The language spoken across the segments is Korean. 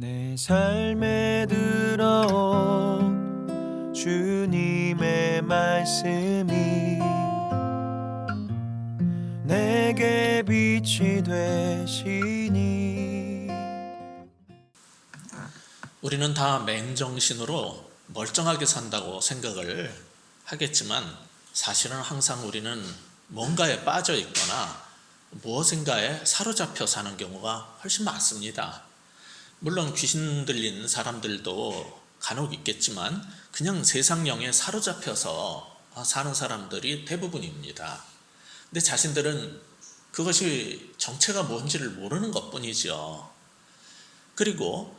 내 삶에 들어온 주님의 말씀이 내게 빛이 되시니. 우리는 다 맹정신으로 멀쩡하게 산다고 생각을 하겠지만 사실은 항상 우리는 뭔가에 빠져 있거나 무엇인가에 사로잡혀 사는 경우가 훨씬 많습니다. 물론 귀신 들린 사람들도 간혹 있겠지만 그냥 세상 영에 사로잡혀서 사는 사람들이 대부분입니다. 근데 자신들은 그것이 정체가 뭔지를 모르는 것뿐이죠. 그리고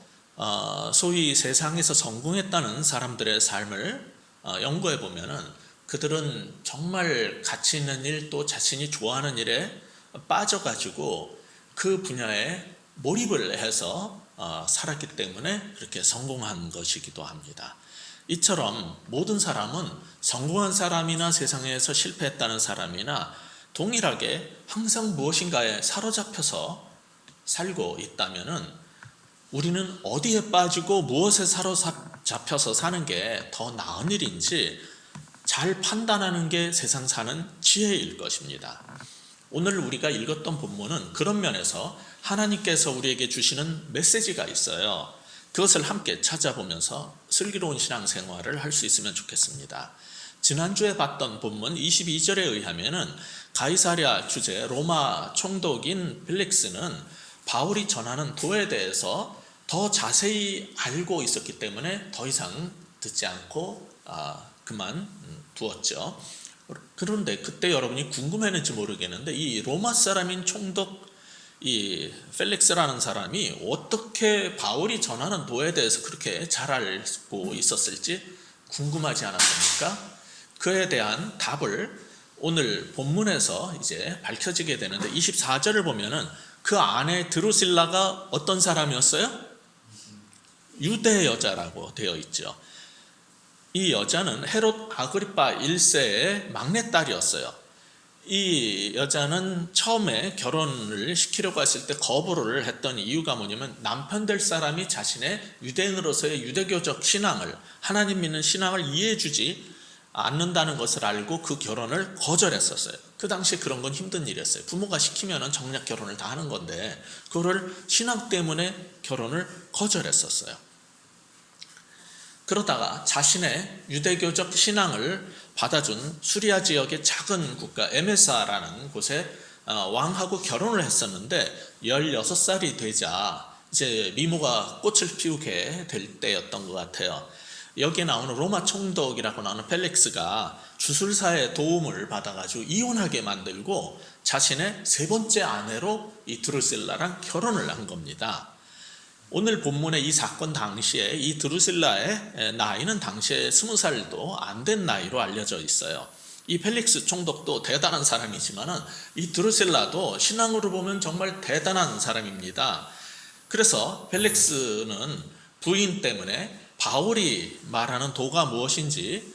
소위 세상에서 성공했다는 사람들의 삶을 연구해 보면은 그들은 정말 가치 있는 일, 또 자신이 좋아하는 일에 빠져가지고 그 분야에 몰입을 해서 살았기 때문에 그렇게 성공한 것이기도 합니다. 이처럼 모든 사람은 성공한 사람이나 세상에서 실패했다는 사람이나 동일하게 항상 무엇인가에 사로잡혀서 살고 있다면은 우리는 어디에 빠지고 무엇에 사로잡혀서 사는 게 더 나은 일인지 잘 판단하는 게 세상 사는 지혜일 것입니다. 오늘 우리가 읽었던 본문은 그런 면에서 하나님께서 우리에게 주시는 메시지가 있어요. 그것을 함께 찾아보면서 슬기로운 신앙생활을 할 수 있으면 좋겠습니다. 지난주에 봤던 본문 22절에 의하면은 가이사랴 주재 로마 총독인 펠릭스는 바울이 전하는 도에 대해서 더 자세히 알고 있었기 때문에 더 이상 듣지 않고 그만 두었죠. 그런데 그때 여러분이 궁금했는지 모르겠는데 이 로마 사람인 총독 이 펠릭스라는 사람이 어떻게 바울이 전하는 도에 대해서 그렇게 잘 알고 있었을지 궁금하지 않았습니까? 그에 대한 답을 오늘 본문에서 이제 밝혀지게 되는데 24절을 보면은 그 아내 드루실라가 어떤 사람이었어요? 유대 여자라고 되어 있죠. 이 여자는 헤롯 아그리파 1세의 막내딸이었어요. 이 여자는 처음에 결혼을 시키려고 했을 때 거부를 했던 이유가 뭐냐면 남편 될 사람이 자신의 유대인으로서의 유대교적 신앙을, 하나님 믿는 신앙을 이해해주지 않는다는 것을 알고 그 결혼을 거절했었어요. 그 당시에 그런 건 힘든 일이었어요. 부모가 시키면 정략 결혼을 다 하는 건데 그거를 신앙 때문에 결혼을 거절했었어요. 그러다가 자신의 유대교적 신앙을 받아준 수리아 지역의 작은 국가 에메사라는 곳에 왕하고 결혼을 했었는데 16살이 되자 이제 미모가 꽃을 피우게 될 때였던 것 같아요. 여기에 나오는 로마 총독이라고 나오는 펠릭스가 주술사의 도움을 받아가지고 이혼하게 만들고 자신의 세 번째 아내로 이 드루실라랑 결혼을 한 겁니다. 오늘 본문의 이 사건 당시에 이 드루실라의 나이는 당시에 20살도 안 된 나이로 알려져 있어요. 이 펠릭스 총독도 대단한 사람이지만은 이 드루실라도 신앙으로 보면 정말 대단한 사람입니다. 그래서 펠릭스는 부인 때문에 바울이 말하는 도가 무엇인지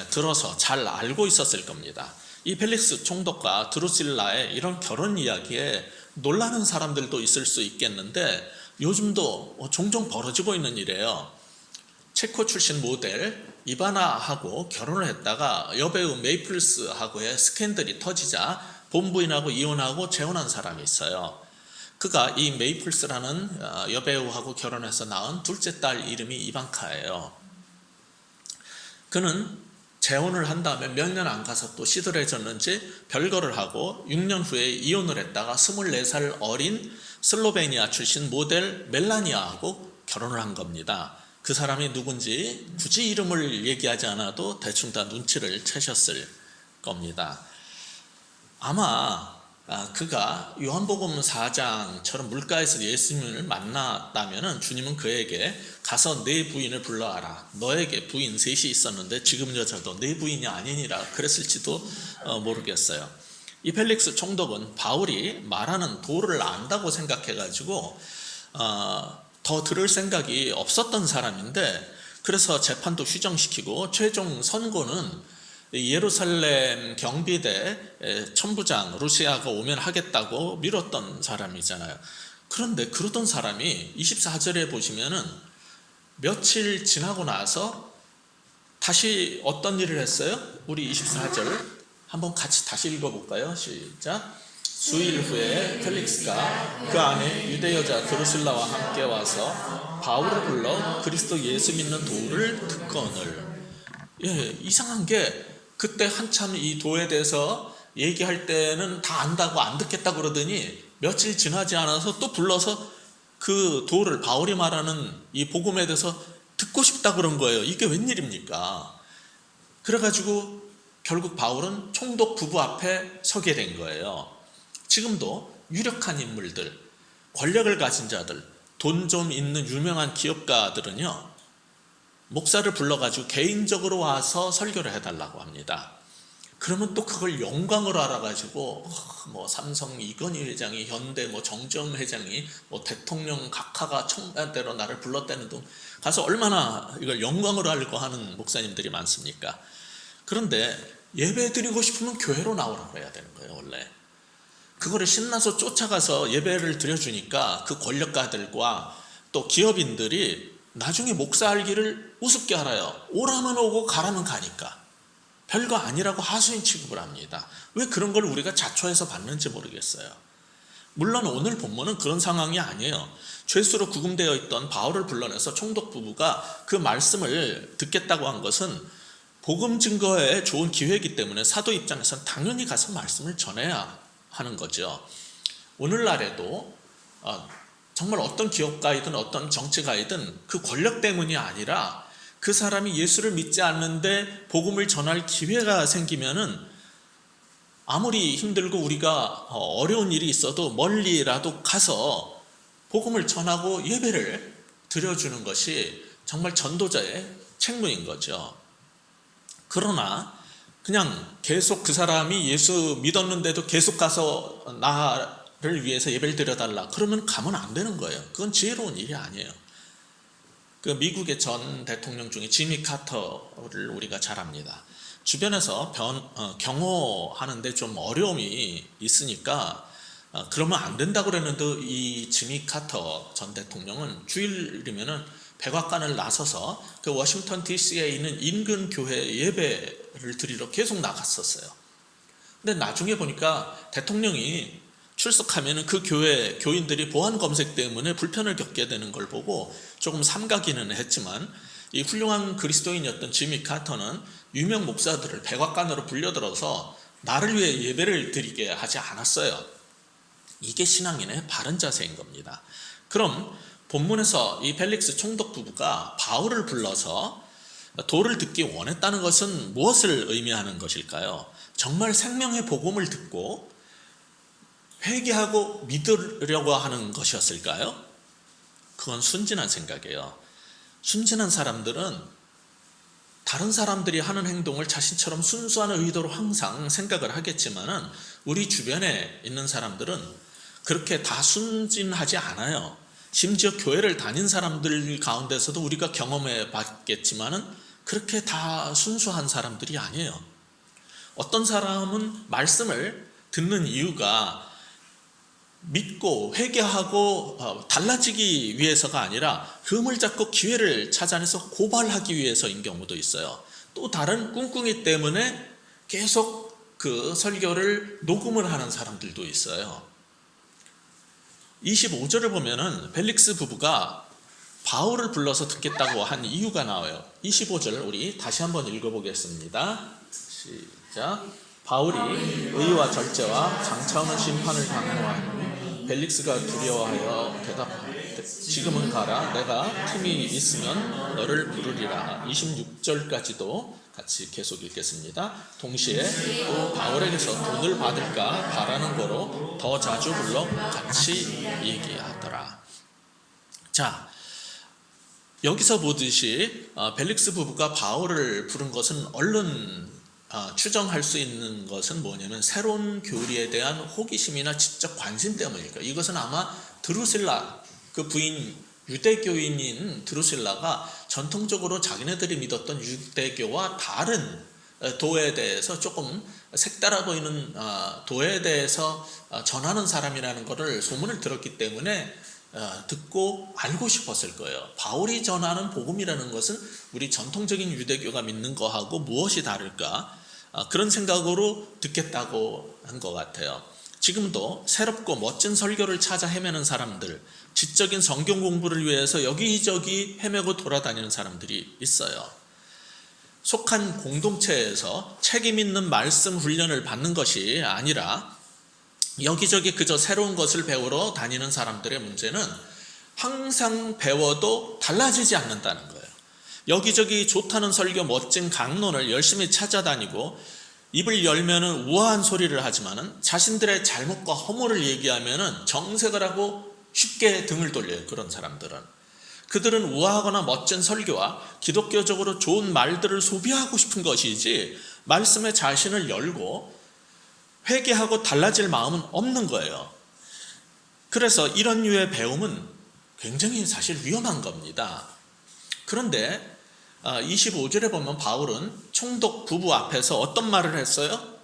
들어서 잘 알고 있었을 겁니다. 이 펠릭스 총독과 드루실라의 이런 결혼 이야기에 놀라는 사람들도 있을 수 있겠는데 요즘도 종종 벌어지고 있는 일이에요. 체코 출신 모델 이바나하고 결혼을 했다가 여배우 메이플스하고의 스캔들이 터지자 본부인하고 이혼하고 재혼한 사람이 있어요. 그가 이 메이플스라는 여배우하고 결혼해서 낳은 둘째 딸 이름이 이방카예요. 그는 재혼을 한 다음에 몇 년 안 가서 또 시들해졌는지 별거를 하고 6년 후에 이혼을 했다가 24살 어린 슬로베니아 출신 모델 멜라니아하고 결혼을 한 겁니다. 그 사람이 누군지 굳이 이름을 얘기하지 않아도 대충 다 눈치를 채셨을 겁니다. 아마 그가 요한복음 4장처럼 물가에서 예수님을 만났다면 주님은 그에게 가서 네 부인을 불러와라. 너에게 부인 셋이 있었는데 지금 여자도 네 부인이 아니니라 그랬을지도 모르겠어요. 이 펠릭스 총독은 바울이 말하는 도를 안다고 생각해가지고 더 들을 생각이 없었던 사람인데 그래서 재판도 휴정시키고 최종 선고는 예루살렘 경비대 천부장 루시아가 오면 하겠다고 미뤘던 사람이잖아요. 그런데 그러던 사람이 24절에 보시면은 며칠 지나고 나서 다시 어떤 일을 했어요? 우리 24절 한번 같이 다시 읽어볼까요? 시작. 수일 후에 펠릭스가 그 안에 유대 여자 드루실라와 함께 와서 바울을 불러 그리스도 예수 믿는 도를 듣거늘. 이상한 게 그때 한참 이 도에 대해서 얘기할 때는 다 안다고 안 듣겠다 그러더니 며칠 지나지 않아서 또 불러서 그 도를, 바울이 말하는 이 복음에 대해서 듣고 싶다 그런 거예요. 이게 웬일입니까? 그래가지고 결국 바울은 총독 부부 앞에 서게 된 거예요. 지금도 유력한 인물들, 권력을 가진 자들, 돈 좀 있는 유명한 기업가들은요, 목사를 불러가지고 개인적으로 와서 설교를 해달라고 합니다. 그러면 또 그걸 영광으로 알아가지고 뭐 삼성 이건희 회장이, 현대 뭐 정재훈 회장이, 뭐 대통령 각하가 청와대로 나를 불렀다는 둥 가서 얼마나 이걸 영광으로 알고 하는 목사님들이 많습니까? 그런데 예배 드리고 싶으면 교회로 나오라고 해야 되는 거예요. 원래 그거를 신나서 쫓아가서 예배를 드려주니까 그 권력가들과 또 기업인들이 나중에 목사 알기를 우습게 알아요. 오라면 오고 가라면 가니까 별거 아니라고 하수인 취급을 합니다. 왜 그런 걸 우리가 자초해서 받는지 모르겠어요. 물론 오늘 본문은 그런 상황이 아니에요. 죄수로 구금되어 있던 바울을 불러내서 총독 부부가 그 말씀을 듣겠다고 한 것은 복음 증거에 좋은 기회이기 때문에 사도 입장에서는 당연히 가서 말씀을 전해야 하는 거죠. 오늘날에도 정말 어떤 기업가이든 어떤 정치가이든 그 권력 때문이 아니라 그 사람이 예수를 믿지 않는데 복음을 전할 기회가 생기면은 아무리 힘들고 우리가 어려운 일이 있어도 멀리라도 가서 복음을 전하고 예배를 드려주는 것이 정말 전도자의 책무인 거죠. 그러나 그냥 계속 그 사람이 예수 믿었는데도 계속 가서 나를 위해서 예배를 드려달라 그러면 가면 안 되는 거예요. 그건 지혜로운 일이 아니에요. 그 미국의 전 대통령 중에 지미 카터를 우리가 잘 압니다. 주변에서 경호하는데 좀 어려움이 있으니까 그러면 안 된다고 그랬는데 이 지미 카터 전 대통령은 주일이면은 백악관을 나서서 그 워싱턴 DC에 있는 인근 교회 예배를 드리러 계속 나갔었어요. 근데 나중에 보니까 대통령이 출석하면 그 교회 교인들이 보안 검색 때문에 불편을 겪게 되는 걸 보고 조금 삼가기는 했지만 이 훌륭한 그리스도인이었던 지미 카터는 유명 목사들을 백악관으로 불려들어서 나를 위해 예배를 드리게 하지 않았어요. 이게 신앙인의 바른 자세인 겁니다. 그럼 본문에서 이 펠릭스 총독 부부가 바울을 불러서 도를 듣기 원했다는 것은 무엇을 의미하는 것일까요? 정말 생명의 복음을 듣고 회개하고 믿으려고 하는 것이었을까요? 그건 순진한 생각이에요. 순진한 사람들은 다른 사람들이 하는 행동을 자신처럼 순수한 의도로 항상 생각을 하겠지만은 우리 주변에 있는 사람들은 그렇게 다 순진하지 않아요. 심지어 교회를 다닌 사람들 가운데서도 우리가 경험해 봤겠지만은 그렇게 다 순수한 사람들이 아니에요. 어떤 사람은 말씀을 듣는 이유가 믿고 회개하고 달라지기 위해서가 아니라 흠을 잡고 기회를 찾아내서 고발하기 위해서인 경우도 있어요. 또 다른 꿍꿍이 때문에 계속 그 설교를 녹음을 하는 사람들도 있어요. 25절을 보면은 펠릭스 부부가 바울을 불러서 듣겠다고 한 이유가 나와요. 25절 우리 다시 한번 읽어보겠습니다. 시작. 바울이 의와 절제와 장차 오는 심판을 강요하니 펠릭스가 두려워하여 대답하되 지금은 가라. 내가 틈이 있으면 너를 부르리라. 26절까지도 같이 계속 읽겠습니다. 동시에 또 바울에게서 돈을 받을까 바라는 거로 더 자주 불러 같이 얘기하더라. 자, 여기서 보듯이 펠릭스 부부가 바울을 부른 것은 얼른 추정할 수 있는 것은 뭐냐면 새로운 교리에 대한 호기심이나 지적 관심 때문일까. 이것은 아마 드루실라 그 부인 유대교인인 드루실라가 전통적으로 자기네들이 믿었던 유대교와 다른 도에 대해서 조금 색달아 보이는 도에 대해서 전하는 사람이라는 것을 소문을 들었기 때문에 듣고 알고 싶었을 거예요. 바울이 전하는 복음이라는 것은 우리 전통적인 유대교가 믿는 거하고 무엇이 다를까? 그런 생각으로 듣겠다고 한 것 같아요. 지금도 새롭고 멋진 설교를 찾아 헤매는 사람들, 지적인 성경 공부를 위해서 여기저기 헤매고 돌아다니는 사람들이 있어요. 속한 공동체에서 책임 있는 말씀 훈련을 받는 것이 아니라 여기저기 그저 새로운 것을 배우러 다니는 사람들의 문제는 항상 배워도 달라지지 않는다는 거예요. 여기저기 좋다는 설교, 멋진 강론을 열심히 찾아다니고 입을 열면은 우아한 소리를 하지만은 자신들의 잘못과 허물을 얘기하면은 정색을 하고 쉽게 등을 돌려요. 그런 사람들은. 그들은 우아하거나 멋진 설교와 기독교적으로 좋은 말들을 소비하고 싶은 것이지 말씀에 자신을 열고 회개하고 달라질 마음은 없는 거예요. 그래서 이런 류의 배움은 굉장히 사실 위험한 겁니다. 그런데 25절에 보면 바울은 총독 부부 앞에서 어떤 말을 했어요?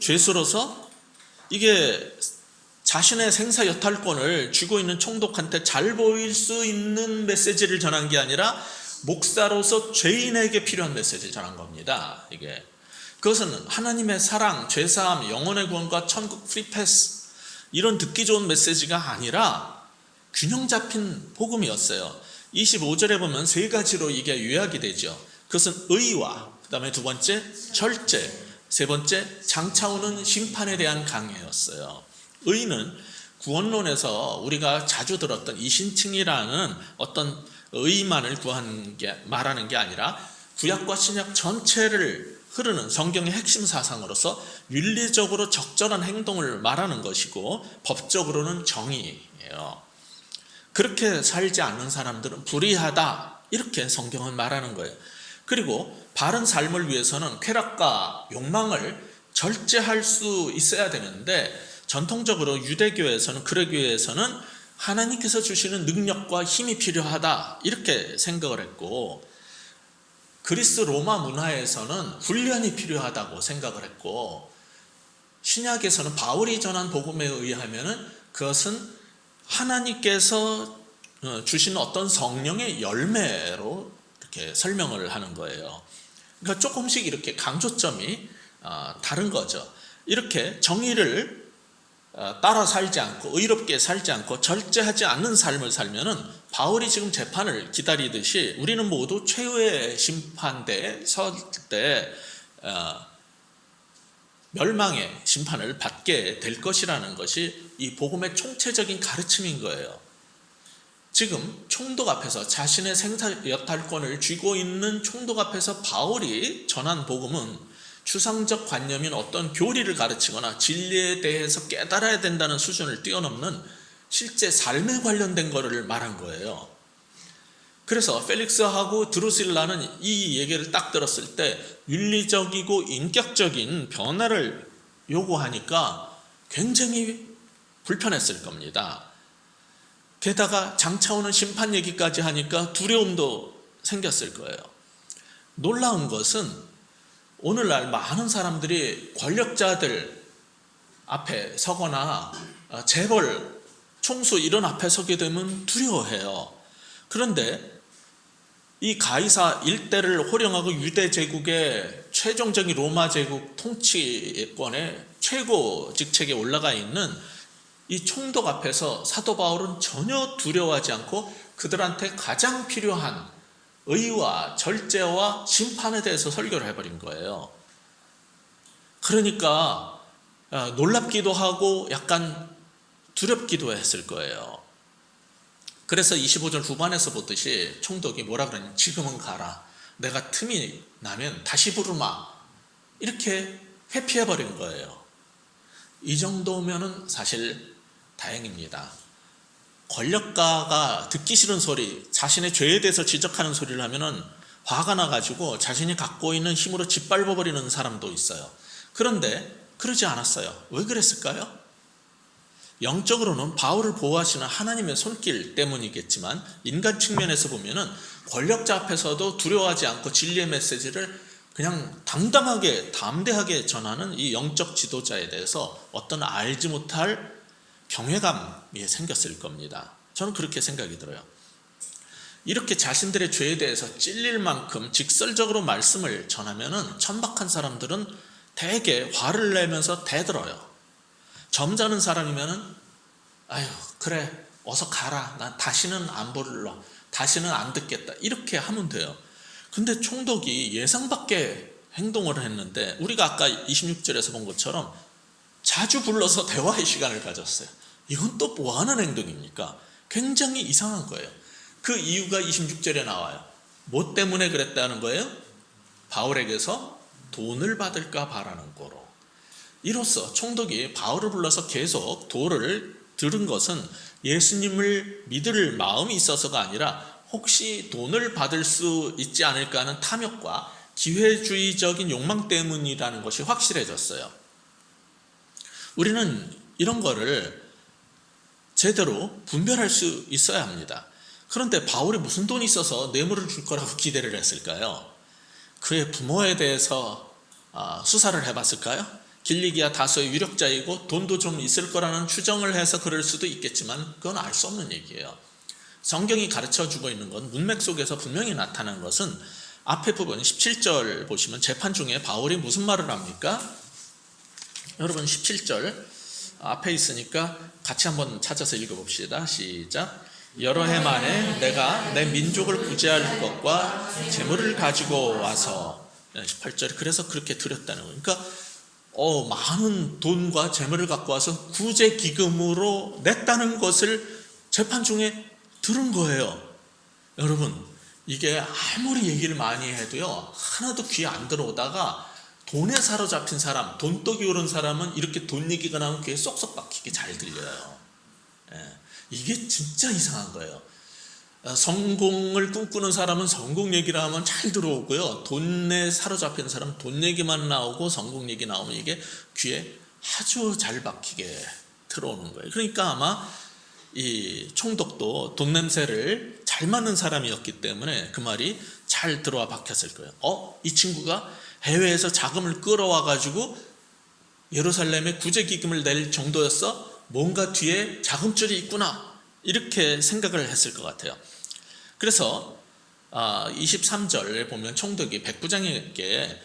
죄수로서 이게 자신의 생사 여탈권을 쥐고 있는 총독한테 잘 보일 수 있는 메시지를 전한 게 아니라 목사로서 죄인에게 필요한 메시지를 전한 겁니다. 이게 그것은 하나님의 사랑, 죄사함, 영혼의 구원과 천국 프리패스 이런 듣기 좋은 메시지가 아니라 균형 잡힌 복음이었어요. 25절에 보면 세 가지로 이게 요약이 되죠. 그것은 의와 그 다음에 두 번째 절제, 세 번째 장차오는 심판에 대한 강해였어요. 의는 구원론에서 우리가 자주 들었던 이신칭이라는 어떤 의만을 말하는 게 아니라 구약과 신약 전체를 흐르는 성경의 핵심 사상으로서 윤리적으로 적절한 행동을 말하는 것이고 법적으로는 정의예요. 그렇게 살지 않는 사람들은 불의하다 이렇게 성경은 말하는 거예요. 그리고 바른 삶을 위해서는 쾌락과 욕망을 절제할 수 있어야 되는데 전통적으로 유대교에서는 그레교에서는 하나님께서 주시는 능력과 힘이 필요하다 이렇게 생각을 했고 그리스 로마 문화에서는 훈련이 필요하다고 생각을 했고 신약에서는 바울이 전한 복음에 의하면 그것은 하나님께서 주신 어떤 성령의 열매로 이렇게 설명을 하는 거예요. 그러니까 조금씩 이렇게 강조점이 다른 거죠. 이렇게 정의를 따라 살지 않고 의롭게 살지 않고 절제하지 않는 삶을 살면은 바울이 지금 재판을 기다리듯이 우리는 모두 최후의 심판대에 설 때 멸망의 심판을 받게 될 것이라는 것이 이 복음의 총체적인 가르침인 거예요. 지금 총독 앞에서 자신의 생사 여탈권을 쥐고 있는 총독 앞에서 바울이 전한 복음은 추상적 관념인 어떤 교리를 가르치거나 진리에 대해서 깨달아야 된다는 수준을 뛰어넘는 실제 삶에 관련된 거를 말한 거예요. 그래서 펠릭스하고 드루실라는 이 얘기를 딱 들었을 때 윤리적이고 인격적인 변화를 요구하니까 굉장히 불편했을 겁니다. 게다가 장차오는 심판 얘기까지 하니까 두려움도 생겼을 거예요. 놀라운 것은 오늘날 많은 사람들이 권력자들 앞에 서거나 재벌, 총수 이런 앞에 서게 되면 두려워해요. 그런데 이 가이사 일대를 호령하고 유대 제국의 최종적인 로마 제국 통치권의 최고 직책에 올라가 있는 이 총독 앞에서 사도 바울은 전혀 두려워하지 않고 그들한테 가장 필요한 의와 절제와 심판에 대해서 설교를 해버린 거예요. 그러니까 놀랍기도 하고 약간 두렵기도 했을 거예요. 그래서 25절 후반에서 보듯이 총독이 뭐라 그러냐면 지금은 가라. 내가 틈이 나면 다시 부르마. 이렇게 회피해버린 거예요. 이 정도면은 사실 다행입니다. 권력가가 듣기 싫은 소리, 자신의 죄에 대해서 지적하는 소리를 하면은 화가 나가지고 자신이 갖고 있는 힘으로 짓밟아버리는 사람도 있어요. 그런데 그러지 않았어요. 왜 그랬을까요? 영적으로는 바울을 보호하시는 하나님의 손길 때문이겠지만 인간 측면에서 보면은 권력자 앞에서도 두려워하지 않고 진리의 메시지를 그냥 당당하게 담대하게 전하는 이 영적 지도자에 대해서 어떤 알지 못할 경외감이 생겼을 겁니다. 저는 그렇게 생각이 들어요. 이렇게 자신들의 죄에 대해서 찔릴 만큼 직설적으로 말씀을 전하면은 천박한 사람들은 대개 화를 내면서 대들어요. 점잖은 사람이면은 아유 그래 어서 가라, 난 다시는 안 불러, 다시는 안 듣겠다, 이렇게 하면 돼요. 근데 총독이 예상 밖의 행동을 했는데 우리가 아까 26절에서 본 것처럼 자주 불러서 대화의 시간을 가졌어요. 이건 또 뭐하는 행동입니까? 굉장히 이상한 거예요. 그 이유가 26절에 나와요. 뭐 때문에 그랬다는 거예요? 바울에게서 돈을 받을까 바라는 거로. 이로써 총독이 바울을 불러서 계속 도를 들은 것은 예수님을 믿을 마음이 있어서가 아니라 혹시 돈을 받을 수 있지 않을까 하는 탐욕과 기회주의적인 욕망 때문이라는 것이 확실해졌어요. 우리는 이런 거를 제대로 분별할 수 있어야 합니다. 그런데 바울이 무슨 돈이 있어서 뇌물을 줄 거라고 기대를 했을까요? 그의 부모에 대해서 수사를 해봤을까요? 길리기아 다소의 유력자이고 돈도 좀 있을 거라는 추정을 해서 그럴 수도 있겠지만 그건 알 수 없는 얘기예요. 성경이 가르쳐주고 있는 건 문맥 속에서 분명히 나타난 것은 앞에 부분 17절 보시면 재판 중에 바울이 무슨 말을 합니까? 여러분 17절 앞에 있으니까 같이 한번 찾아서 읽어봅시다. 시작. 여러 해 만에 내가 내 민족을 구제할 것과 재물을 가지고 와서 18절에 그래서 그렇게 드렸다는 거예요. 그러니까 많은 돈과 재물을 갖고 와서 구제 기금으로 냈다는 것을 재판 중에 들은 거예요. 여러분 이게 아무리 얘기를 많이 해도요 하나도 귀에 안 들어오다가 돈에 사로잡힌 사람, 돈독이 오른 사람은 이렇게 돈 얘기가 나오면 귀에 쏙쏙 박히게 잘 들려요. 이게 진짜 이상한 거예요. 성공을 꿈꾸는 사람은 성공 얘기를 하면 잘 들어오고요. 돈에 사로잡힌 사람은 돈 얘기만 나오고 성공 얘기 나오면 이게 귀에 아주 잘 박히게 들어오는 거예요. 그러니까 아마 이 총독도 돈 냄새를 잘 맡는 사람이었기 때문에 그 말이 잘 들어와 박혔을 거예요. 이 친구가 해외에서 자금을 끌어와 가지고 예루살렘에 구제기금을 낼 정도였어? 뭔가 뒤에 자금줄이 있구나, 이렇게 생각을 했을 것 같아요. 그래서 23절에 보면 총독이 백부장에게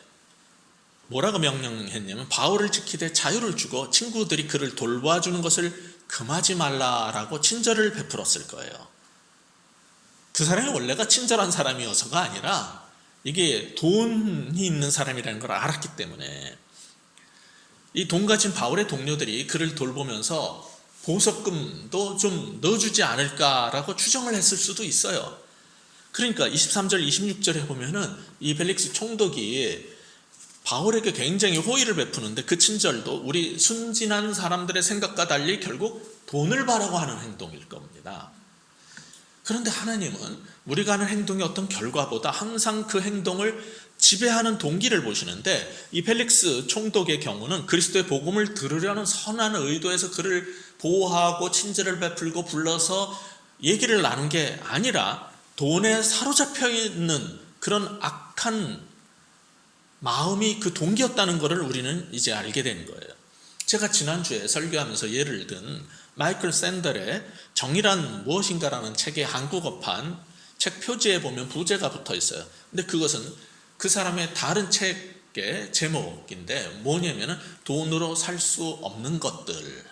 뭐라고 명령했냐면 바울을 지키되 자유를 주고 친구들이 그를 돌봐주는 것을 금하지 말라라고 친절을 베풀었을 거예요. 그 사람이 원래가 친절한 사람이어서가 아니라 이게 돈이 있는 사람이라는 걸 알았기 때문에 이 돈 가진 바울의 동료들이 그를 돌보면서 보석금도 좀 넣어주지 않을까라고 추정을 했을 수도 있어요. 그러니까 23절 26절에 보면은 이 벨릭스 총독이 바울에게 굉장히 호의를 베푸는데 그 친절도 우리 순진한 사람들의 생각과 달리 결국 돈을 바라고 하는 행동일 겁니다. 그런데 하나님은 우리가 하는 행동의 어떤 결과보다 항상 그 행동을 지배하는 동기를 보시는데 이 펠릭스 총독의 경우는 그리스도의 복음을 들으려는 선한 의도에서 그를 보호하고 친절을 베풀고 불러서 얘기를 나눈 게 아니라 돈에 사로잡혀 있는 그런 악한 마음이 그 동기였다는 것을 우리는 이제 알게 된 거예요. 제가 지난주에 설교하면서 예를 든 마이클 샌델의 정의란 무엇인가라는 책의 한국어판 책 표지에 보면 부제가 붙어 있어요. 근데 그것은 그 사람의 다른 책의 제목인데 뭐냐면은 돈으로 살 수 없는 것들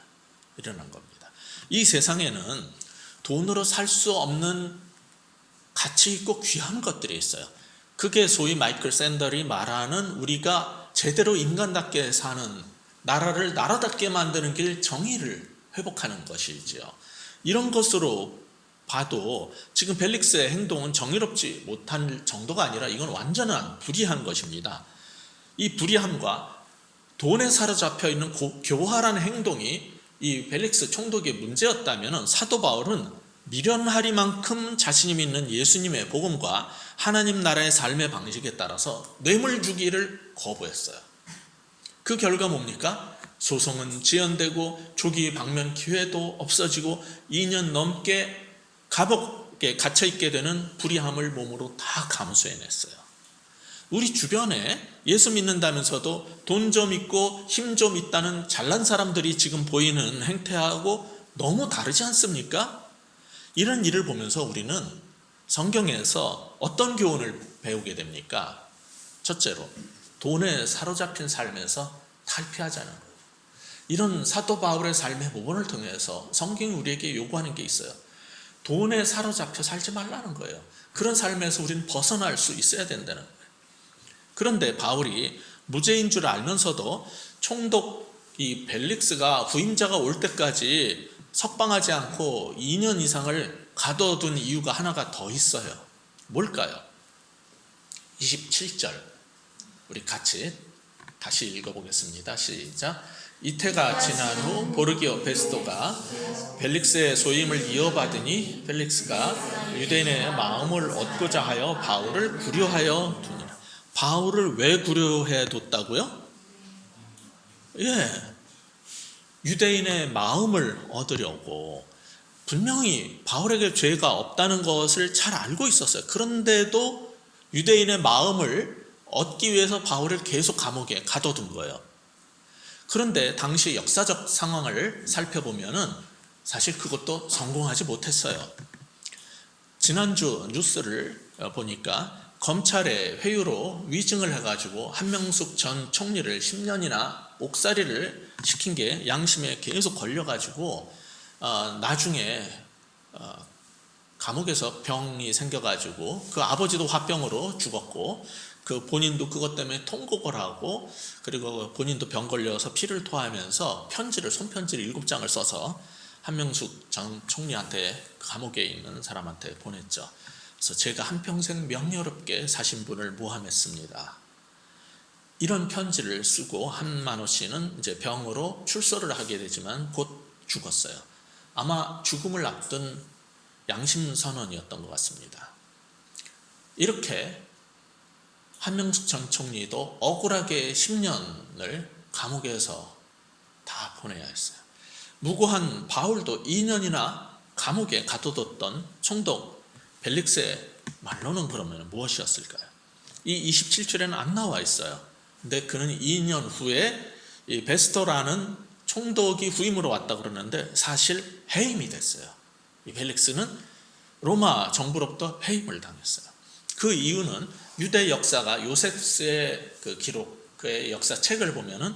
이라는 겁니다. 이 세상에는 돈으로 살 수 없는 가치 있고 귀한 것들이 있어요. 그게 소위 마이클 샌델이 말하는 우리가 제대로 인간답게 사는 나라를 나라답게 만드는 길 정의를 회복하는 것이지요. 이런 것으로 봐도 지금 벨릭스의 행동은 정의롭지 못한 정도가 아니라 이건 완전한 불의한 것입니다. 이 불의함과 돈에 사로잡혀 있는 교활한 행동이 이 벨릭스 총독의 문제였다면 사도 바울은 미련하리만큼 자신이 믿는 예수님의 복음과 하나님 나라의 삶의 방식에 따라서 뇌물 주기를 거부했어요. 그 결과 뭡니까? 소송은 지연되고 조기 방면 기회도 없어지고 2년 넘게 감옥에 갇혀있게 되는 불의함을 몸으로 다 감수해냈어요. 우리 주변에 예수 믿는다면서도 돈 좀 있고 힘 좀 있다는 잘난 사람들이 지금 보이는 행태하고 너무 다르지 않습니까? 이런 일을 보면서 우리는 성경에서 어떤 교훈을 배우게 됩니까? 첫째로, 돈에 사로잡힌 삶에서 탈피하자는 거예요. 이런 사도 바울의 삶의 부분을 통해서 성경이 우리에게 요구하는 게 있어요. 돈에 사로잡혀 살지 말라는 거예요. 그런 삶에서 우리는 벗어날 수 있어야 된다는 거예요. 그런데 바울이 무죄인 줄 알면서도 총독 이 벨릭스가 후임자가 올 때까지 석방하지 않고 2년 이상을 가둬둔 이유가 하나가 더 있어요. 뭘까요? 27절 우리 같이 다시 읽어보겠습니다. 시작. 이태가 지난 후 보르기오 베스토가 벨릭스의 소임을 이어받으니 벨릭스가 유대인의 마음을 얻고자 하여 바울을 구려하여 두니라. 바울을 왜 구려해 뒀다고요? 유대인의 마음을 얻으려고. 분명히 바울에게 죄가 없다는 것을 잘 알고 있었어요. 그런데도 유대인의 마음을 얻기 위해서 바울을 계속 감옥에 가둬둔 거예요. 그런데 당시 역사적 상황을 살펴보면은 사실 그것도 성공하지 못했어요. 지난주 뉴스를 보니까 검찰의 회유로 위증을 해가지고 한명숙 전 총리를 10년이나 옥살이를 시킨 게 양심에 계속 걸려가지고 나중에 감옥에서 병이 생겨가지고 그 아버지도 화병으로 죽었고 그 본인도 그것 때문에 통곡을 하고 그리고 본인도 병 걸려서 피를 토하면서 손편지를 7장을 써서 한명숙 전 총리한테 감옥에 있는 사람한테 보냈죠. 그래서 제가 한평생 명예롭게 사신 분을 모함했습니다. 이런 편지를 쓰고 한만호 씨는 이제 병으로 출소를 하게 되지만 곧 죽었어요. 아마 죽음을 앞둔 양심 선언이었던 것 같습니다. 이렇게 한명숙 전 총리도 억울하게 10년을 감옥에서 다 보내야 했어요. 무고한 바울도 2년이나 감옥에 가둬뒀던 총독 벨릭스의 말로는 그러면 무엇이었을까요? 이 27절에는 안 나와 있어요. 근데 그는 2년 후에 이 베스토라는 총독이 후임으로 왔다 그러는데 사실 해임이 됐어요. 이 벨릭스는 로마 정부로부터 해임을 당했어요. 그 이유는 유대 역사가 요세프스의 그 기록의 역사책을 보면은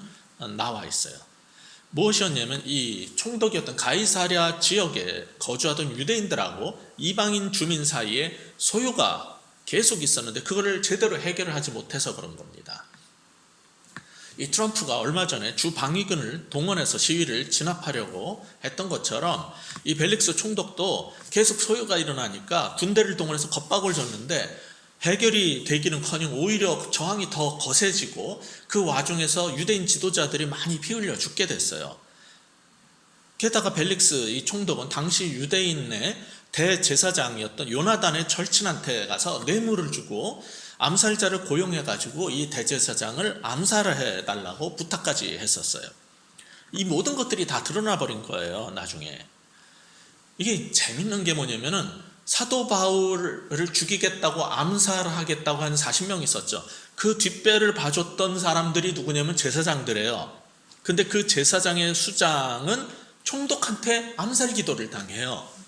나와 있어요. 무엇이었냐면 이 총독이었던 가이사랴 지역에 거주하던 유대인들하고 이방인 주민 사이에 소요가 계속 있었는데 그거를 제대로 해결을 하지 못해서 그런 겁니다. 이 트럼프가 얼마 전에 주 방위군을 동원해서 시위를 진압하려고 했던 것처럼 이 벨릭스 총독도 계속 소요가 일어나니까 군대를 동원해서 겁박을 줬는데 해결이 되기는커녕 오히려 저항이 더 거세지고 그 와중에서 유대인 지도자들이 많이 피 흘려 죽게 됐어요. 게다가 벨릭스 이 총독은 당시 유대인의 대제사장이었던 요나단의 절친한테 가서 뇌물을 주고 암살자를 고용해가지고 이 대제사장을 암살을 해달라고 부탁까지 했었어요. 이 모든 것들이 다 드러나 버린 거예요. 나중에 이게 재밌는 게 뭐냐면은 사도 바울을 죽이겠다고 암살하겠다고 한 40명 있었죠. 그 뒷배를 봐줬던 사람들이 누구냐면 제사장들이에요. 근데 그 제사장의 수장은 총독한테 암살 기도를 당해요.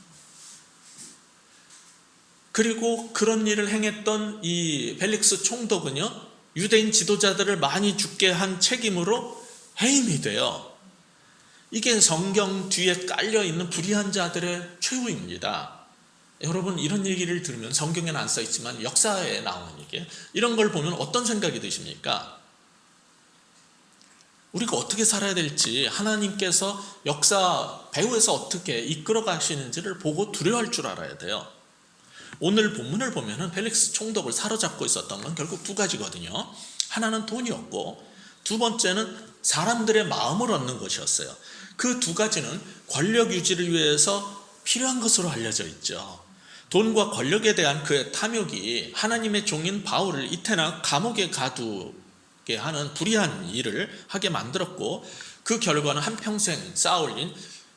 그리고 그런 일을 행했던 이 벨릭스 총독은요, 유대인 지도자들을 많이 죽게 한 책임으로 해임이 돼요. 이게 성경 뒤에 깔려있는 불의한 자들의 최후입니다. 여러분 이런 얘기를 들으면 성경에는 안 써있지만 역사에 나오는 얘기예요. 이런 걸 보면 어떤 생각이 드십니까? 우리가 어떻게 살아야 될지 하나님께서 역사 배후에서 어떻게 이끌어 가시는지를 보고 두려워할 줄 알아야 돼요. 오늘 본문을 보면은 펠릭스 총독을 사로잡고 있었던 건 결국 두 가지거든요. 하나는 돈이었고 두 번째는 사람들의 마음을 얻는 것이었어요. 그 두 가지는 권력 유지를 위해서 필요한 것으로 알려져 있죠. 돈과 권력에 대한 그의 탐욕이 하나님의 종인 바울을 이태나 감옥에 가두게 하는 불의한 일을 하게 만들었고 그 결과는 한평생 쌓아올린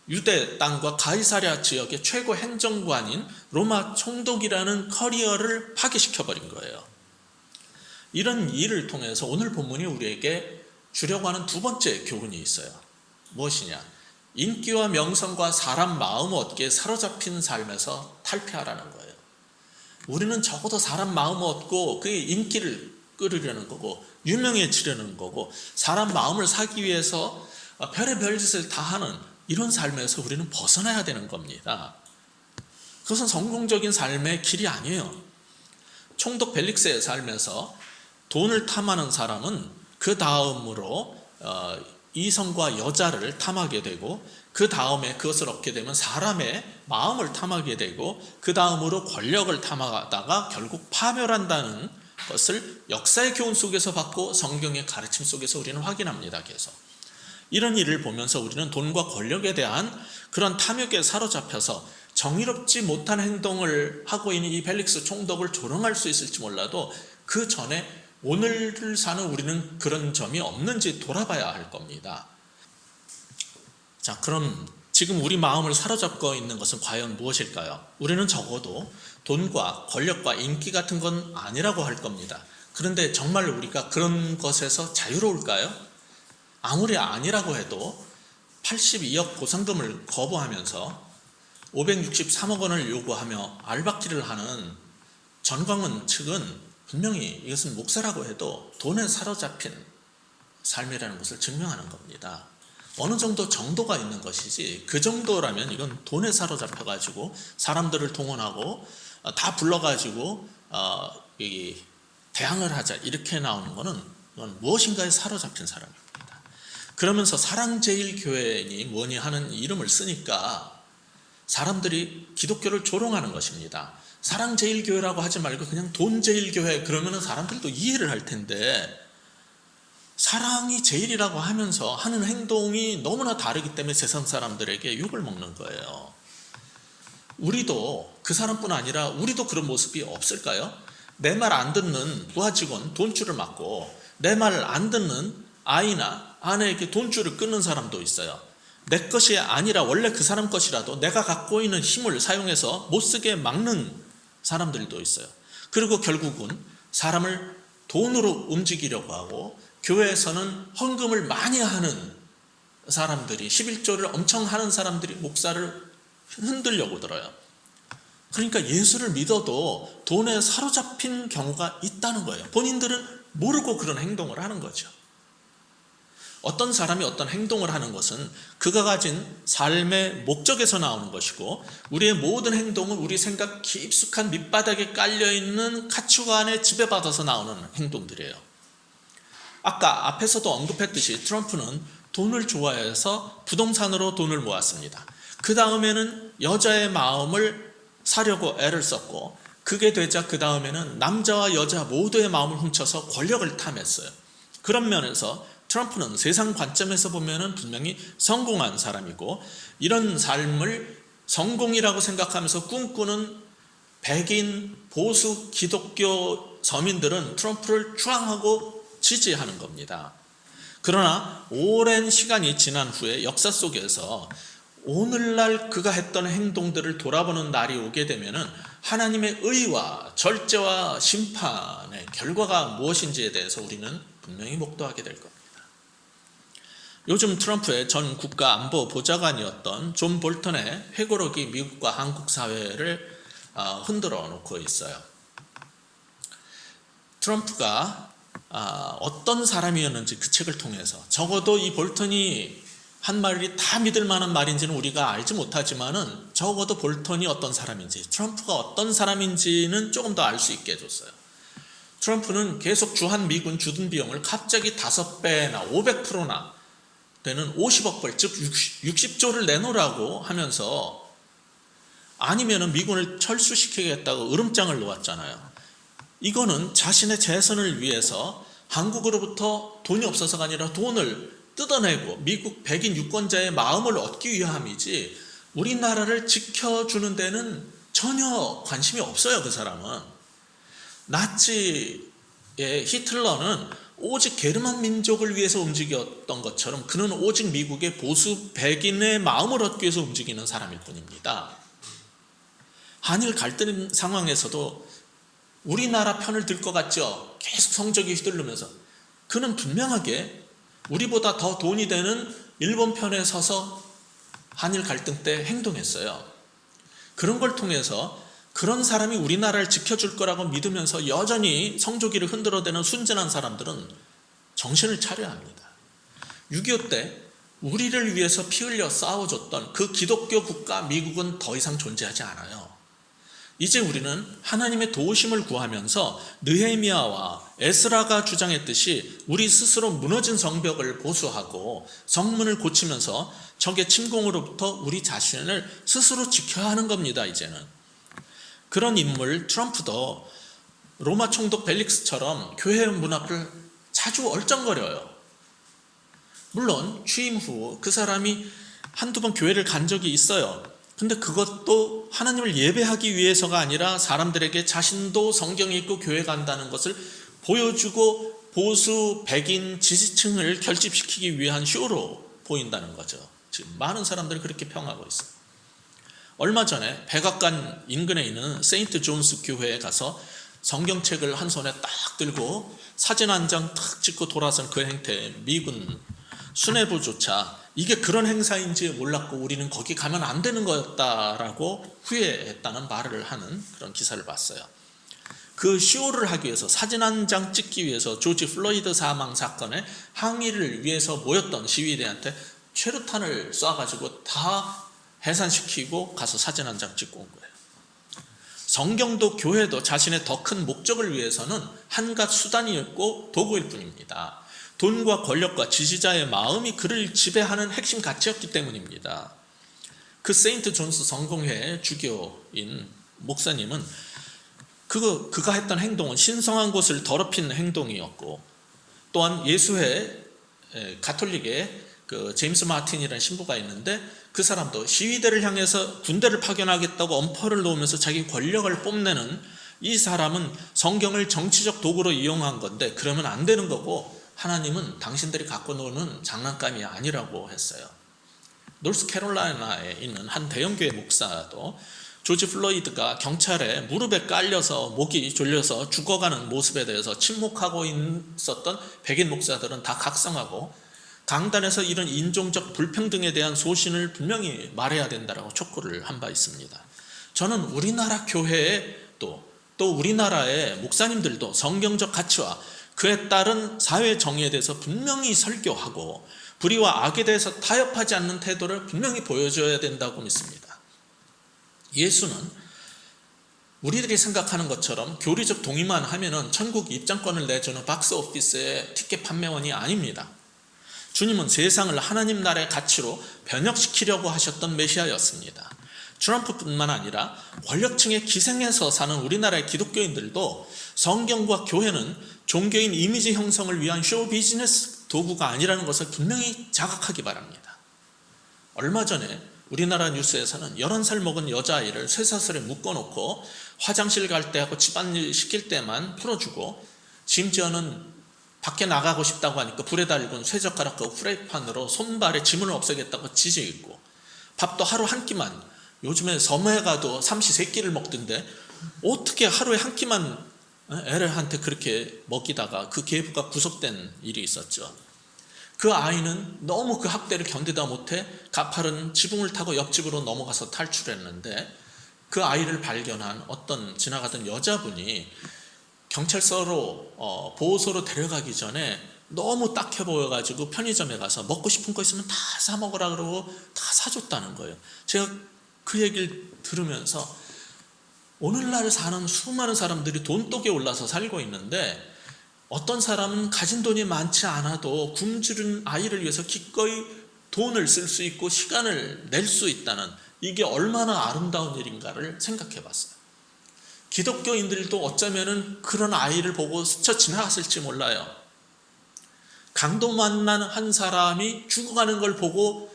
유대 땅과 가이사랴 지역의 최고 행정관인 로마 총독이라는 커리어를 파괴시켜버린 거예요. 이런 일을 통해서 오늘 본문이 우리에게 주려고 하는 두 번째 교훈이 있어요. 무엇이냐? 인기와 명성과 사람 마음 얻기에 사로잡힌 삶에서 탈피하라는 거예요. 우리는 적어도 사람 마음 얻고 그 인기를 끌으려는 거고 유명해지려는 거고 사람 마음을 사기 위해서 별의별 짓을 다 하는 이런 삶에서 우리는 벗어나야 되는 겁니다. 그것은 성공적인 삶의 길이 아니에요. 총독 벨릭스의 삶에서 돈을 탐하는 사람은 그 다음으로 이성과 여자를 탐하게 되고 그 다음에 그것을 얻게 되면 사람의 마음을 탐하게 되고 그 다음으로 권력을 탐하다가 결국 파멸한다는 것을 역사의 교훈 속에서 받고 성경의 가르침 속에서 우리는 확인합니다. 계속 이런 일을 보면서 우리는 돈과 권력에 대한 그런 탐욕에 사로잡혀서 정의롭지 못한 행동을 하고 있는 이 벨릭스 총독을 조롱할 수 있을지 몰라도 그 전에 오늘을 사는 우리는 그런 점이 없는지 돌아봐야 할 겁니다. 자, 그럼 지금 우리 마음을 사로잡고 있는 것은 과연 무엇일까요? 우리는 적어도 돈과 권력과 인기 같은 건 아니라고 할 겁니다. 그런데 정말 우리가 그런 것에서 자유로울까요? 아무리 아니라고 해도 82억 보상금을 거부하면서 563억 원을 요구하며 알박기를 하는 전광훈 측은 분명히 이것은 목사라고 해도 돈에 사로잡힌 삶이라는 것을 증명하는 겁니다. 어느 정도 정도가 있는 것이지 그 정도라면 이건 돈에 사로잡혀가지고 사람들을 동원하고 다 불러가지고 여기 대항을 하자 이렇게 나오는 거는 이건 무엇인가에 사로잡힌 사람입니다. 그러면서 사랑제일교회니 뭐니 하는 이름을 쓰니까 사람들이 기독교를 조롱하는 것입니다. 사랑제일교회라고 하지 말고 그냥 돈제일교회 그러면 사람들도 이해를 할 텐데 사랑이 제일이라고 하면서 하는 행동이 너무나 다르기 때문에 세상 사람들에게 욕을 먹는 거예요. 우리도 그 사람뿐 아니라 우리도 그런 모습이 없을까요? 내 말 안 듣는 부하 직원 돈줄을 맞고 내 말 안 듣는 아이나 아내에게 돈줄을 끊는 사람도 있어요. 내 것이 아니라 원래 그 사람 것이라도 내가 갖고 있는 힘을 사용해서 못 쓰게 막는 사람들도 있어요. 그리고 결국은 사람을 돈으로 움직이려고 하고 교회에서는 헌금을 많이 하는 사람들이 11조를 엄청 하는 사람들이 목사를 흔들려고 들어요. 그러니까 예수를 믿어도 돈에 사로잡힌 경우가 있다는 거예요. 본인들은 모르고 그런 행동을 하는 거죠. 어떤 사람이 어떤 행동을 하는 것은 그가 가진 삶의 목적에서 나오는 것이고 우리의 모든 행동은 우리 생각 깊숙한 밑바닥에 깔려있는 가치관에 지배받아서 나오는 행동들이에요. 아까 앞에서도 언급했듯이 트럼프는 돈을 좋아해서 부동산으로 돈을 모았습니다. 그 다음에는 여자의 마음을 사려고 애를 썼고 그게 되자 그 다음에는 남자와 여자 모두의 마음을 훔쳐서 권력을 탐했어요. 그런 면에서 트럼프는 세상 관점에서 보면은 분명히 성공한 사람이고 이런 삶을 성공이라고 생각하면서 꿈꾸는 백인 보수 기독교 서민들은 트럼프를 추앙하고 지지하는 겁니다. 그러나 오랜 시간이 지난 후에 역사 속에서 오늘날 그가 했던 행동들을 돌아보는 날이 오게 되면은 하나님의 의와 절제와 심판의 결과가 무엇인지에 대해서 우리는 분명히 목도하게 될 겁니다. 요즘 트럼프의 전 국가안보보좌관이었던 존 볼턴의 회고록이 미국과 한국 사회를 흔들어 놓고 있어요. 트럼프가 어떤 사람이었는지 그 책을 통해서 적어도 이 볼턴이 한 말이 다 믿을 만한 말인지는 우리가 알지 못하지만은 적어도 볼턴이 어떤 사람인지 트럼프가 어떤 사람인지는 조금 더 알 수 있게 해줬어요. 트럼프는 계속 주한 미군 주둔 비용을 갑자기 5배나 500%나 되는 50억 불, 즉 60조를 내놓으라고 하면서 아니면은 미군을 철수시키겠다고 으름장을 놓았잖아요. 이거는 자신의 재선을 위해서 한국으로부터 돈이 없어서가 아니라 돈을 뜯어내고 미국 백인 유권자의 마음을 얻기 위함이지 우리나라를 지켜주는 데는 전혀 관심이 없어요. 그 사람은. 나치의 히틀러는 오직 게르만 민족을 위해서 움직였던 것처럼 그는 오직 미국의 보수 백인의 마음을 얻기 위해서 움직이는 사람일 뿐입니다. 한일 갈등 상황에서도 우리나라 편을 들 것 같죠. 계속 성적이 휘둘르면서 그는 분명하게 우리보다 더 돈이 되는 일본 편에 서서 한일 갈등 때 행동했어요. 그런 걸 통해서 그런 사람이 우리나라를 지켜줄 거라고 믿으면서 여전히 성조기를 흔들어대는 순진한 사람들은 정신을 차려야 합니다. 6.25 때 우리를 위해서 피 흘려 싸워줬던 그 기독교 국가 미국은 더 이상 존재하지 않아요. 이제 우리는 하나님의 도우심을 구하면서 느헤미야와 에스라가 주장했듯이 우리 스스로 무너진 성벽을 보수하고 성문을 고치면서 적의 침공으로부터 우리 자신을 스스로 지켜야 하는 겁니다. 이제는 그런 인물 트럼프도 로마 총독 벨릭스처럼 교회 문 앞을 자주 얼쩡거려요. 물론 취임 후 그 사람이 한두 번 교회를 간 적이 있어요. 근데 그것도 하나님을 예배하기 위해서가 아니라 사람들에게 자신도 성경 읽고 교회 간다는 것을 보여주고 보수 백인 지지층을 결집시키기 위한 쇼로 보인다는 거죠. 지금 많은 사람들이 그렇게 평하고 있어요. 얼마 전에 백악관 인근에 있는 세인트 존스 교회에 가서 성경책을 한 손에 딱 들고 사진 한 장 탁 찍고 돌아선 그 행태에 미군 수뇌부조차 이게 그런 행사인지 몰랐고 우리는 거기 가면 안 되는 거였다라고 후회했다는 말을 하는 그런 기사를 봤어요. 그 쇼를 하기 위해서 사진 한 장 찍기 위해서 조지 플로이드 사망 사건에 항의를 위해서 모였던 시위대한테 최루탄을 쏴가지고 다 해산시키고 가서 사진 한 장 찍고 온 거예요. 성경도 교회도 자신의 더 큰 목적을 위해서는 한갓 수단이었고 도구일 뿐입니다. 돈과 권력과 지지자의 마음이 그를 지배하는 핵심 가치였기 때문입니다. 그 세인트 존스 성공회 주교인 목사님은 그가 했던 행동은 신성한 곳을 더럽힌 행동이었고, 또한 예수회 가톨릭의 그 제임스 마틴이라는 신부가 있는데 그 사람도 시위대를 향해서 군대를 파견하겠다고 엄포를 놓으면서 자기 권력을 뽐내는 이 사람은 성경을 정치적 도구로 이용한 건데 그러면 안 되는 거고 하나님은 당신들이 갖고 노는 장난감이 아니라고 했어요. 노스캐롤라이나에 있는 한 대형교회 목사도 조지 플로이드가 경찰에 무릎에 깔려서 목이 졸려서 죽어가는 모습에 대해서 침묵하고 있었던 백인 목사들은 다 각성하고 강단에서 이런 인종적 불평등에 대한 소신을 분명히 말해야 된다고 촉구를 한 바 있습니다. 저는 우리나라 교회에 또 우리나라의 목사님들도 성경적 가치와 그에 따른 사회 정의에 대해서 분명히 설교하고 불의와 악에 대해서 타협하지 않는 태도를 분명히 보여줘야 된다고 믿습니다. 예수는 우리들이 생각하는 것처럼 교리적 동의만 하면은 천국 입장권을 내주는 박스오피스의 티켓 판매원이 아닙니다. 주님은 세상을 하나님 나라의 가치로 변혁시키려고 하셨던 메시아였습니다. 트럼프뿐만 아니라 권력층의 기생에서 사는 우리나라의 기독교인들도 성경과 교회는 종교인 이미지 형성을 위한 쇼 비즈니스 도구가 아니라는 것을 분명히 자각하기 바랍니다. 얼마 전에 우리나라 뉴스에서는 11살 먹은 여자아이를 쇠사슬에 묶어놓고 화장실 갈 때 하고 집안일 시킬 때만 풀어주고 심지어는 밖에 나가고 싶다고 하니까 불에 달군 쇠젓가락과 프라이팬으로 손발에 지문을 없애겠다고 지지있고 밥도 하루 한 끼만, 요즘에 섬에 가도 삼시 세끼를 먹던데 어떻게 하루에 한 끼만 애들한테 그렇게 먹이다가 그 계부가 구속된 일이 있었죠. 그 아이는 너무 그 학대를 견디다 못해 가파른 지붕을 타고 옆집으로 넘어가서 탈출했는데 그 아이를 발견한 어떤 지나가던 여자분이 경찰서로 보호소로 데려가기 전에 너무 딱해 보여가지고 편의점에 가서 먹고 싶은 거 있으면 다 사 먹으라 그러고 다 사줬다는 거예요. 제가 그 얘기를 들으면서 오늘날 사는 수많은 사람들이 돈독에 올라서 살고 있는데 어떤 사람은 가진 돈이 많지 않아도 굶주린 아이를 위해서 기꺼이 돈을 쓸 수 있고 시간을 낼 수 있다는, 이게 얼마나 아름다운 일인가를 생각해 봤어요. 기독교인들도 어쩌면은 그런 아이를 보고 스쳐 지나갔을지 몰라요. 강도 만난 한 사람이 죽어가는 걸 보고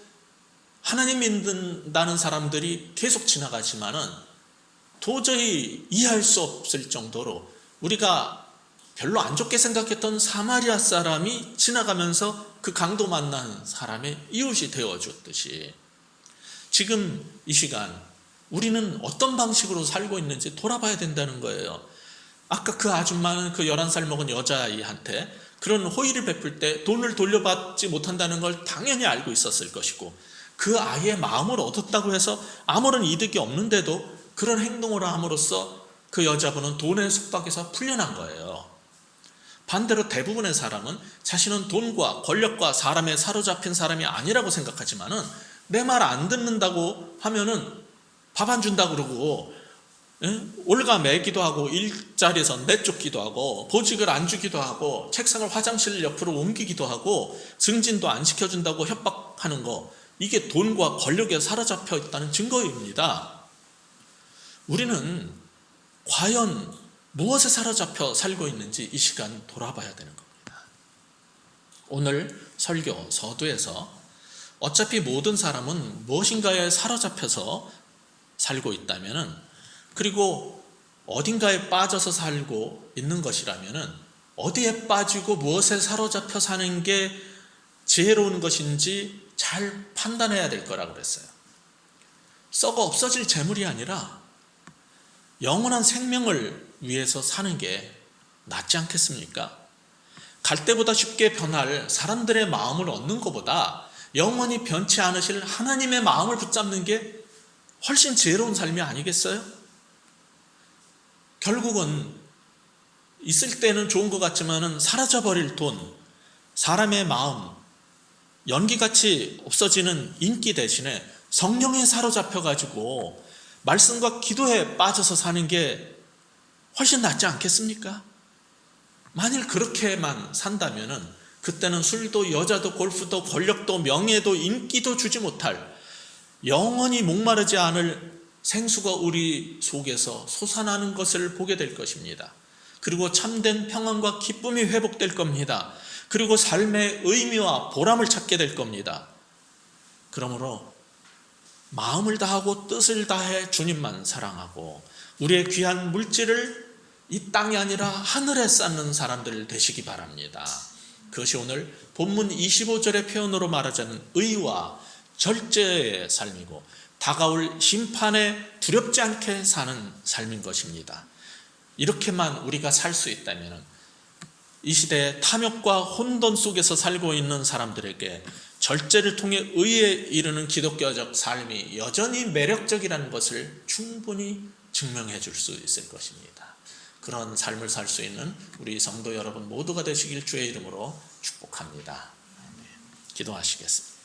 하나님 믿는다는 사람들이 계속 지나가지만은 도저히 이해할 수 없을 정도로 우리가 별로 안 좋게 생각했던 사마리아 사람이 지나가면서 그 강도 만난 사람의 이웃이 되어줬듯이 지금 이 시간 우리는 어떤 방식으로 살고 있는지 돌아봐야 된다는 거예요. 아까 그 아줌마는 그 11살 먹은 여자아이한테 그런 호의를 베풀 때 돈을 돌려받지 못한다는 걸 당연히 알고 있었을 것이고, 그 아이의 마음을 얻었다고 해서 아무런 이득이 없는데도 그런 행동을 함으로써 그 여자분은 돈의 속박에서 풀려난 거예요. 반대로 대부분의 사람은 자신은 돈과 권력과 사람에 사로잡힌 사람이 아니라고 생각하지만은 내 말 안 듣는다고 하면은 밥 안 준다 그러고 올가매기도 하고 일자리에서 내쫓기도 하고 보직을 안 주기도 하고 책상을 화장실 옆으로 옮기기도 하고 증진도 안 시켜준다고 협박하는 거, 이게 돈과 권력에 사로잡혀 있다는 증거입니다. 우리는 과연 무엇에 사로잡혀 살고 있는지 이 시간 돌아봐야 되는 겁니다. 오늘 설교 서두에서 어차피 모든 사람은 무엇인가에 사로잡혀서 살고 있다면은, 그리고 어딘가에 빠져서 살고 있는 것이라면은 어디에 빠지고 무엇에 사로잡혀 사는 게 지혜로운 것인지 잘 판단해야 될 거라고 그랬어요. 썩어 없어질 재물이 아니라 영원한 생명을 위해서 사는 게 낫지 않겠습니까? 갈 때보다 쉽게 변할 사람들의 마음을 얻는 것보다 영원히 변치 않으실 하나님의 마음을 붙잡는 게 훨씬 지혜로운 삶이 아니겠어요? 결국은 있을 때는 좋은 것 같지만은 사라져버릴 돈, 사람의 마음, 연기같이 없어지는 인기 대신에 성령에 사로잡혀가지고 말씀과 기도에 빠져서 사는 게 훨씬 낫지 않겠습니까? 만일 그렇게만 산다면은 그때는 술도 여자도 골프도 권력도 명예도 인기도 주지 못할, 영원히 목마르지 않을 생수가 우리 속에서 솟아나는 것을 보게 될 것입니다. 그리고 참된 평안과 기쁨이 회복될 겁니다. 그리고 삶의 의미와 보람을 찾게 될 겁니다. 그러므로 마음을 다하고 뜻을 다해 주님만 사랑하고 우리의 귀한 물질을 이 땅이 아니라 하늘에 쌓는 사람들 되시기 바랍니다. 그것이 오늘 본문 25절의 표현으로 말하자면 의와 절제의 삶이고 다가올 심판에 두렵지 않게 사는 삶인 것입니다. 이렇게만 우리가 살 수 있다면 이 시대의 탐욕과 혼돈 속에서 살고 있는 사람들에게 절제를 통해 의에 이르는 기독교적 삶이 여전히 매력적이라는 것을 충분히 증명해 줄 수 있을 것입니다. 그런 삶을 살 수 있는 우리 성도 여러분 모두가 되시길 주의 이름으로 축복합니다. 기도하시겠습니다.